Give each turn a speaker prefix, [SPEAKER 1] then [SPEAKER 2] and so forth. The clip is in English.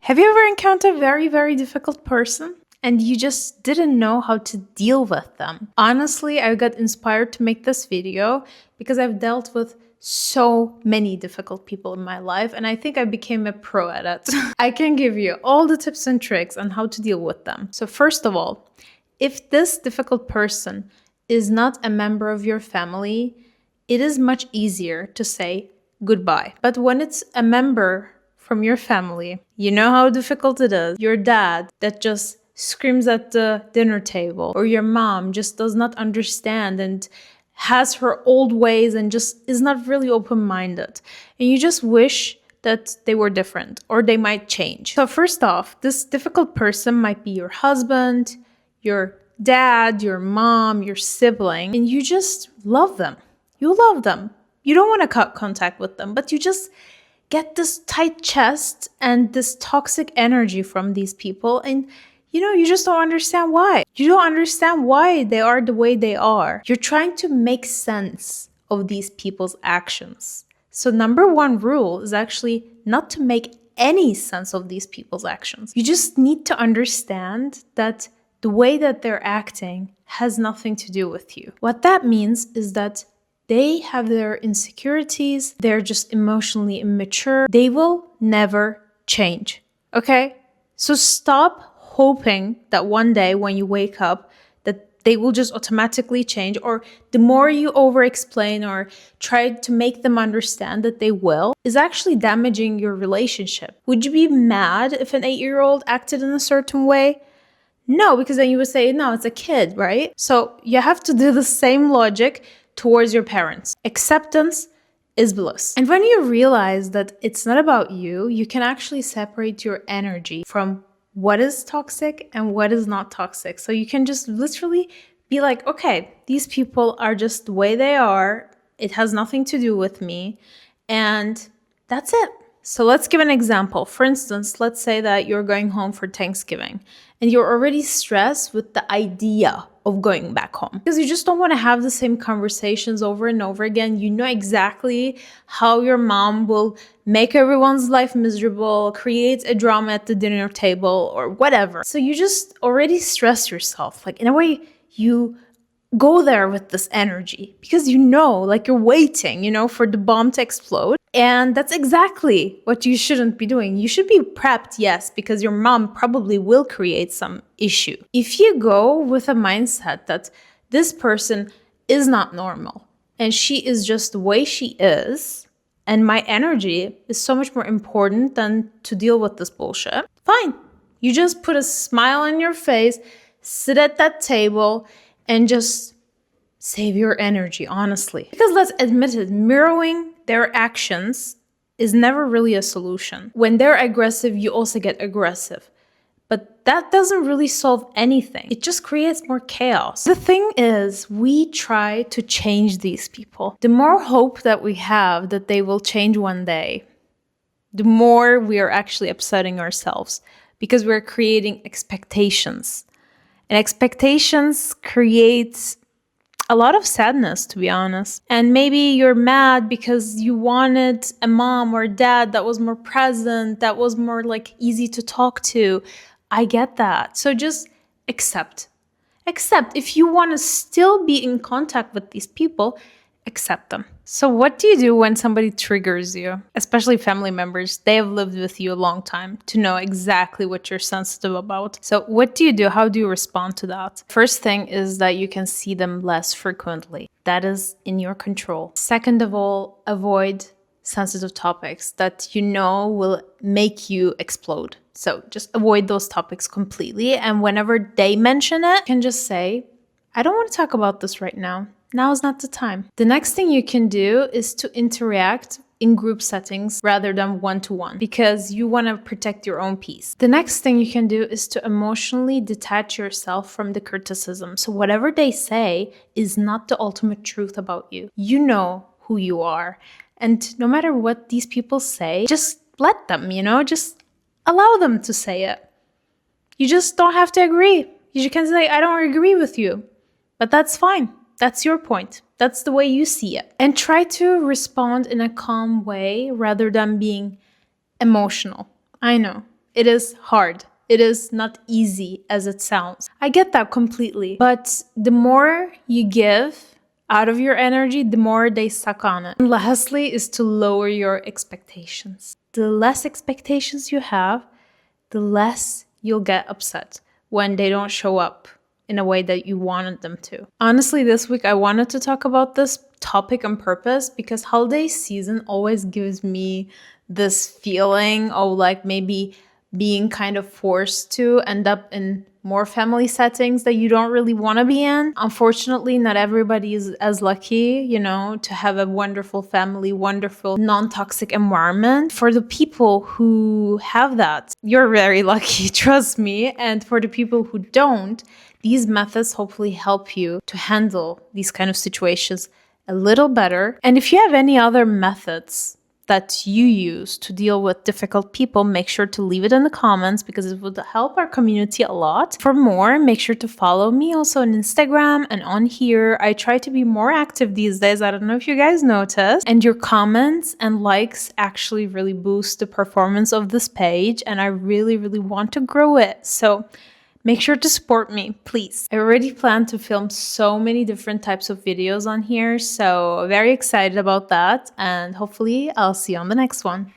[SPEAKER 1] Have you ever encountered a very, very difficult person and you just didn't know how to deal with them? Honestly, I got inspired to make this video because I've dealt with so many difficult people in my life and I think I became a pro at it. I can give you all the tips and tricks on how to deal with them. So first of all, if this difficult person is not a member of your family, it is much easier to say goodbye. But when it's a member from your family, you know how difficult it is. Your dad that just screams at the dinner table, or your mom just does not understand and has her old ways and just is not really open-minded. And you just wish that they were different or they might change. So first off, this difficult person might be your husband, your dad, your mom, your sibling, and you just love them. You love them. You don't want to cut contact with them, but you just get this tight chest and this toxic energy from these people, and you just don't understand why. You don't understand why they are the way they are. You're trying to make sense of these people's actions. So number one rule is actually not to make any sense of these people's actions. You just need to understand that the way that they're acting has nothing to do with you. What that means is that they have their insecurities, they're just emotionally immature. They will never change, okay? So stop hoping that one day when you wake up that they will just automatically change, or the more you over-explain or try to make them understand that they will, is actually damaging your relationship. Would you be mad if an 8-year-old acted in a certain way? No, because then you would say, no, it's a kid, right? So you have to do the same logic towards your parents. Acceptance is bliss. And when you realize that it's not about you, you can actually separate your energy from what is toxic and what is not toxic. So you can just literally be like, okay, these people are just the way they are. It has nothing to do with me. And that's it. So let's give an example. For instance, let's say that you're going home for Thanksgiving and you're already stressed with the idea of going back home because you just don't want to have the same conversations over and over again. You know exactly how your mom will make everyone's life miserable, create a drama at the dinner table or whatever. So you just already stress yourself. Like in a way, you go there with this energy because like you're waiting, for the bomb to explode. And that's exactly what you shouldn't be doing. You should be prepped, yes, because your mom probably will create some issue. If you go with a mindset that this person is not normal and she is just the way she is, and my energy is so much more important than to deal with this bullshit, fine. You just put a smile on your face, sit at that table, and just save your energy, honestly. Because let's admit it, mirroring their actions is never really a solution. When they're aggressive, you also get aggressive. But that doesn't really solve anything. It just creates more chaos. The thing is, we try to change these people. The more hope that we have that they will change one day, the more we are actually upsetting ourselves because we're creating expectations. And expectations create a lot of sadness, to be honest. And maybe you're mad because you wanted a mom or dad that was more present, that was more easy to talk to. I get that. So just accept. Accept. If you want to still be in contact with these people, accept them. So what do you do when somebody triggers you? Especially family members. They have lived with you a long time to know exactly what you're sensitive about. So what do you do? How do you respond to that? First thing is that you can see them less frequently. That is in your control. Second of all, avoid sensitive topics that will make you explode. So just avoid those topics completely. And whenever they mention it, you can just say, I don't want to talk about this right now. Now is not the time. The next thing you can do is to interact in group settings rather than one-to-one because you want to protect your own peace. The next thing you can do is to emotionally detach yourself from the criticism. So whatever they say is not the ultimate truth about you. You know who you are. And no matter what these people say, just let them, just allow them to say it. You just don't have to agree. You can say, I don't agree with you, but that's fine. That's your point. That's the way you see it. And try to respond in a calm way rather than being emotional. I know It is hard. It is not easy as it sounds. I get that completely. But the more you give out of your energy, the more they suck on it. And lastly is to lower your expectations. The less expectations you have, the less you'll get upset when they don't show up in a way that you wanted them to. Honestly, this week I wanted to talk about this topic on purpose because holiday season always gives me this feeling of like maybe being kind of forced to end up in more family settings that you don't really want to be in. Unfortunately, not everybody is as lucky, to have a wonderful family, wonderful non-toxic environment. For the people who have that, you're very lucky, trust me. And for the people who don't, these methods hopefully help you to handle these kind of situations a little better. And if you have any other methods that you use to deal with difficult people, make sure to leave it in the comments because it would help our community a lot. For more, make sure to follow me also on Instagram and on here. I try to be more active these days. I don't know if you guys noticed. And your comments and likes actually really boost the performance of this page, and I really, really want to grow it. So make sure to support me, please. I already plan to film so many different types of videos on here, so very excited about that, and hopefully I'll see you on the next one.